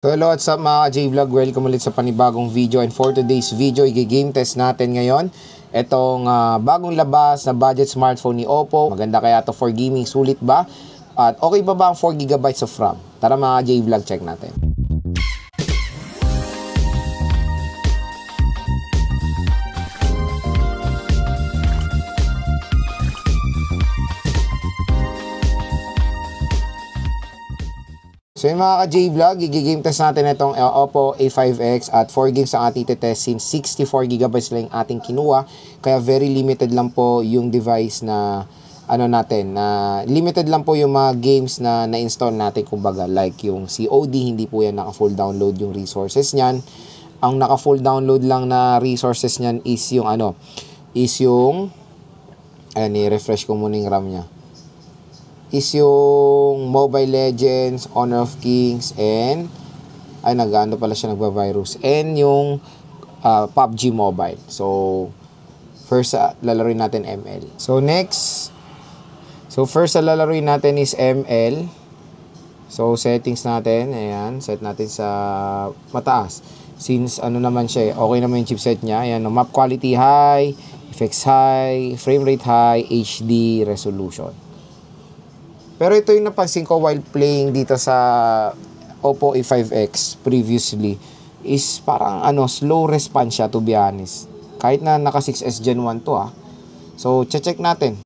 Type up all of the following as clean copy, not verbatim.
So hello, what's up mga J-Vlog? Welcome ulit sa panibagong video, and for today's video, i-game test natin ngayon itong bagong labas na budget smartphone ni Oppo. Maganda kaya to for gaming, sulit ba? At okay pa ba ang 4GB of RAM? Tara mga J-Vlog, check natin. So yung mga ka-J-Vlog, i-game test natin itong Oppo A5X at 4 games ang ating test since 64GB lang yung ating kinuha. Kaya very limited lang po yung device na limited lang po yung mga games na na-install natin, kumbaga like yung COD, hindi po yan naka-full download yung resources niyan. Ang naka-full download lang na resources niyan is yung i-refresh ko muna yung RAM niya. Is yung Mobile Legends, Honor of Kings, and nagva-virus, and yung PUBG Mobile. So first lalaruin natin ML. So first lalaruin natin is ML. So settings natin, ayan, set natin sa mataas. Since naman siya, okay naman yung chipset niya. Ayan, map quality high, effects high, frame rate high, HD resolution. Pero ito yung napansin ko while playing dito sa Oppo A5X previously, is parang slow response siya, to be honest. Kahit na naka 6S Gen 1 to . So check natin.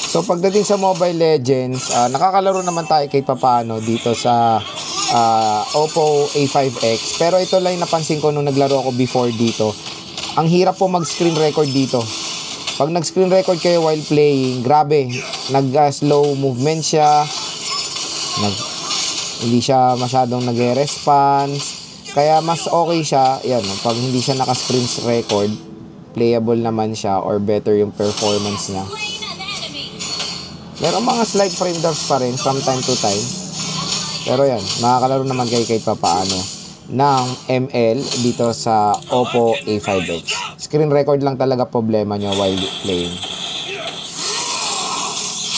So pagdating sa Mobile Legends, nakakalaro naman tayo kahit papaano dito sa Oppo A5X. Pero ito lang napansin ko nung naglaro ako before dito. Ang hirap po mag-screen record dito. Pag nag-screen record kayo while playing, grabe, nag-slow movement siya. Hindi siya masyadong nag-response. Kaya mas okay siya, yan, pag hindi siya naka-screen record, playable naman siya or better yung performance niya. Meron mga slight frame drops pa rin from time to time. Pero yan, makakalaro naman kayo kahit papaano ng ML dito sa Oppo A5X. Screen record lang talaga problema nyo while playing.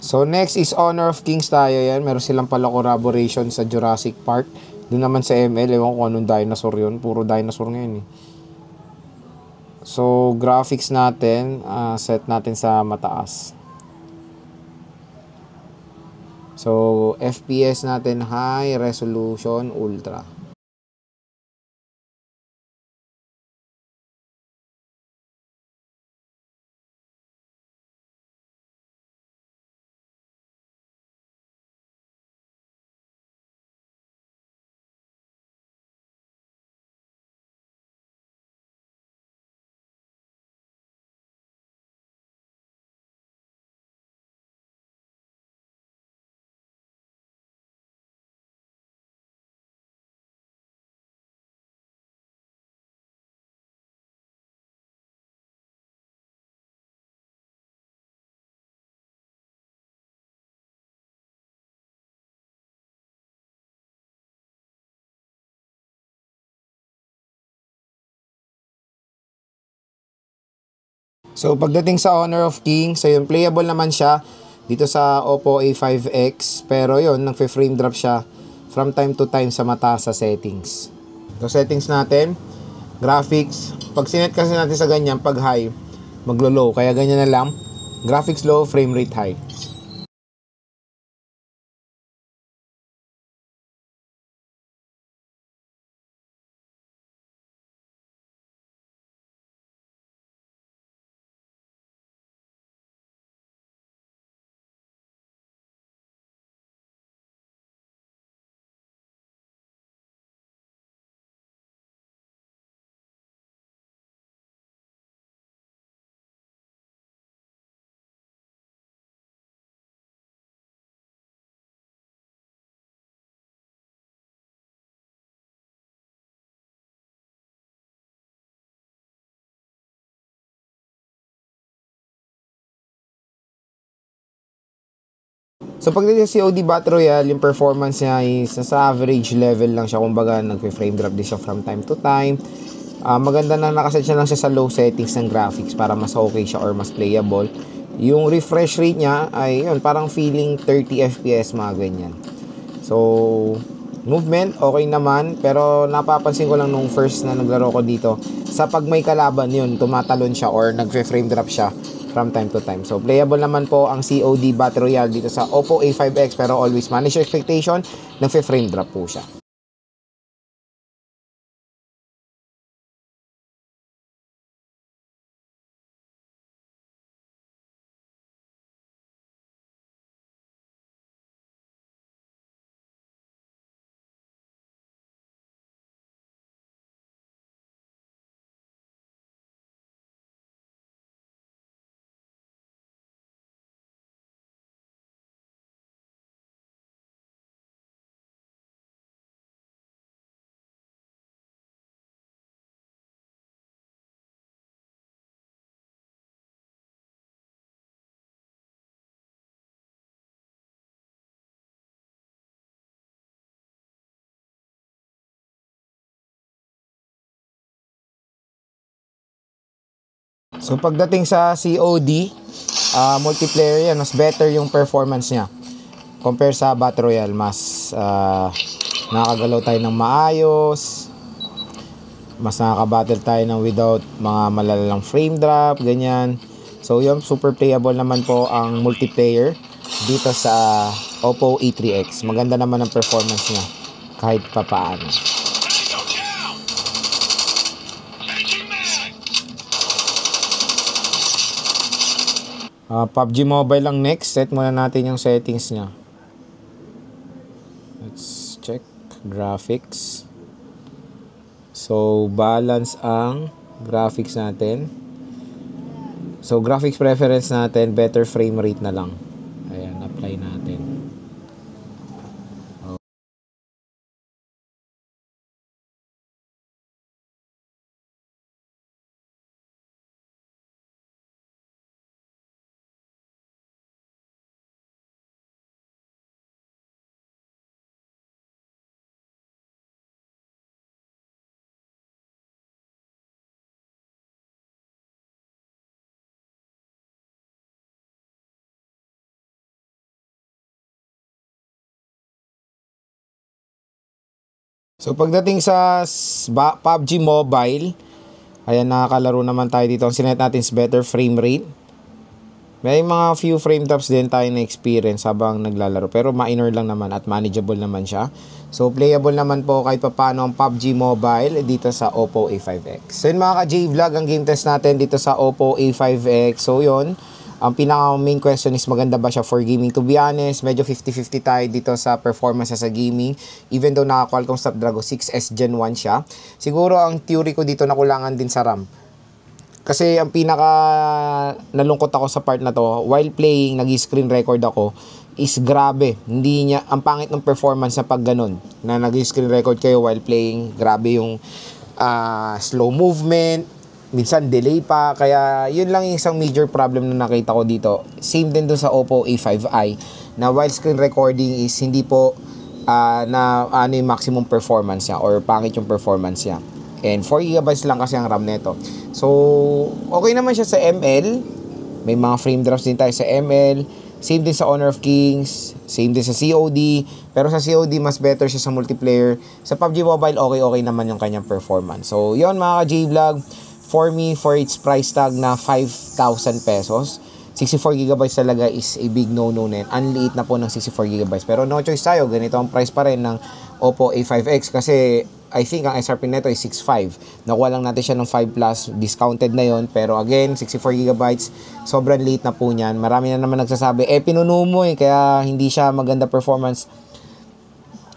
So next is Honor of Kings tayo. Yan, meron silang pala collaboration sa Jurassic Park. Doon naman sa ML, ewan ko anong dinosaur yun. Puro dinosaur ngayon . So graphics natin, set natin sa mataas. So, FPS natin high, resolution ultra. So pagdating sa Honor of Kings, ayun, playable naman siya dito sa Oppo A5X, pero yun, nagfe-frame drop siya from time to time sa mataas sa settings. So settings natin, graphics, pag sinet kasi natin sa ganyan, pag high, maglo-low, kaya ganyan na lang, graphics low, frame rate high. So pagdating sa COD Battle Royale, yung performance niya is nasa average level lang siya. Kumbaga nagpe-frame drop din siya from time to time. Maganda na nakaset siya lang siya sa low settings ng graphics para mas okay siya or mas playable. Yung refresh rate niya ay yun, parang feeling 30 FPS mga ganyan. So movement okay naman, pero napapansin ko lang nung first na naglaro ko dito, sa pag may kalaban yun, tumatalon siya or nagfe-frame drop siya from time to time. So playable naman po ang COD Battle Royale dito sa Oppo A5X, pero always manage your expectation, nagfe-frame drop po siya. So pagdating sa COD, multiplayer yan, mas better yung performance niya compare sa Battle Royale. Mas nakakagalaw tayo ng maayos, mas nakaka-battle tayo ng without mga malalalang frame drop, ganyan. So yun, super playable naman po ang multiplayer dito sa Oppo A3X. Maganda naman ang performance niya kahit papaano. PUBG Mobile lang next. Set muna natin yung settings niya. Let's check graphics. So balance ang graphics natin. So graphics preference natin, better frame rate na lang. Ayan, apply natin. So pagdating sa PUBG Mobile, ayan, nakakalaro naman tayo dito. Ang sinet natin is better frame rate. May mga few frame drops din tayo na experience habang naglalaro, pero minor lang naman at manageable naman siya. So playable naman po kahit paano ang PUBG Mobile dito sa Oppo A5X. So yun mga ka-J-Vlog, ang game test natin dito sa Oppo A5X. So yun, ang pinaka main question is maganda ba siya for gaming? To be honest, medyo 50-50 tayo dito sa performance sa gaming. Even though naka Qualcomm Snapdragon 6S Gen 1 siya. Siguro ang theory ko dito nakulangan din sa RAM. Kasi ang pinaka nalungkot ako sa part na to, while playing, nag-screen record ako, is grabe. Hindi niya, ang pangit ng performance na pag ganun, na nag-screen record kayo while playing, grabe yung slow movement, minsan delay pa. Kaya yun lang yung isang major problem na nakita ko dito. Same din dun sa Oppo A5i, na while screen recording is hindi po na ano yung maximum performance niya or pangit yung performance niya. And 4GB lang kasi ang RAM nito. So okay naman siya sa ML. May mga frame drops din tayo sa ML. Same din sa Honor of Kings, same din sa COD. Pero sa COD mas better siya sa multiplayer. Sa PUBG Mobile okay naman yung kanyang performance. So yun mga ka-J-Vlog, for me, for its price tag na 5,000 pesos, 64GB talaga is a big no-no na yun. Unliit na po ng 64GB. Pero no choice tayo, ganito ang price pa rin ng Oppo A5X kasi I think ang SRP nito is 6.5. Nakuha lang natin siya ng 5 plus, discounted na yon. Pero again, 64GB, sobrang liit na po niyan. Marami na naman nagsasabi, pinuno mo kaya hindi siya maganda performance.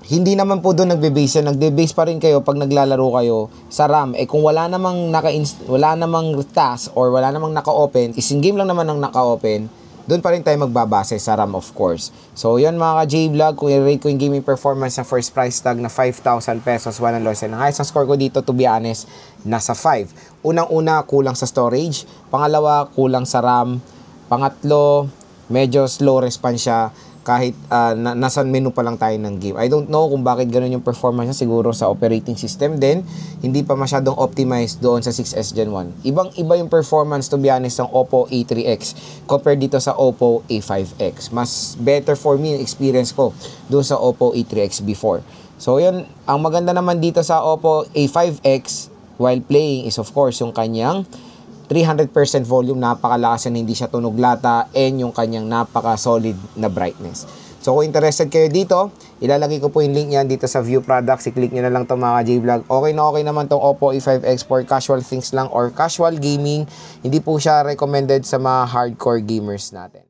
Hindi naman po doon nagbe-base yan. Nagbe-base pa rin kayo pag naglalaro kayo sa RAM. Kung wala namang task or wala namang naka-open, is in game lang naman ang naka-open, doon pa rin tayo magbabase sa RAM, of course. So yun mga ka-J-Vlog, kung i-rate ko yung gaming performance na first price tag na 5,000 pesos, walang loss. Ang highest na score ko dito, to be honest, nasa 5. Unang-una, kulang sa storage. Pangalawa, kulang sa RAM. Pangatlo, medyo slow response siya. kahit nasa menu pa lang tayo ng game. I don't know kung bakit ganun yung performance niya, siguro sa operating system din, hindi pa masyadong optimized doon sa 6S Gen 1. Ibang-iba yung performance, to be honest, ng Oppo A3X compared dito sa Oppo A5X. Mas better for me yung experience ko doon sa Oppo A3X before. So yun, ang maganda naman dito sa Oppo A5X while playing is of course yung kanyang 300% volume, napakalakas na hindi siya tunog lata, and yung kanyang napaka-solid na brightness. So kung interested kayo dito, ilalagay ko po yung link niyan dito sa view products. I-click nyo na lang itong mga J-Vlog. Okay na okay naman itong Oppo A5X for casual things lang or casual gaming. Hindi po siya recommended sa mga hardcore gamers natin.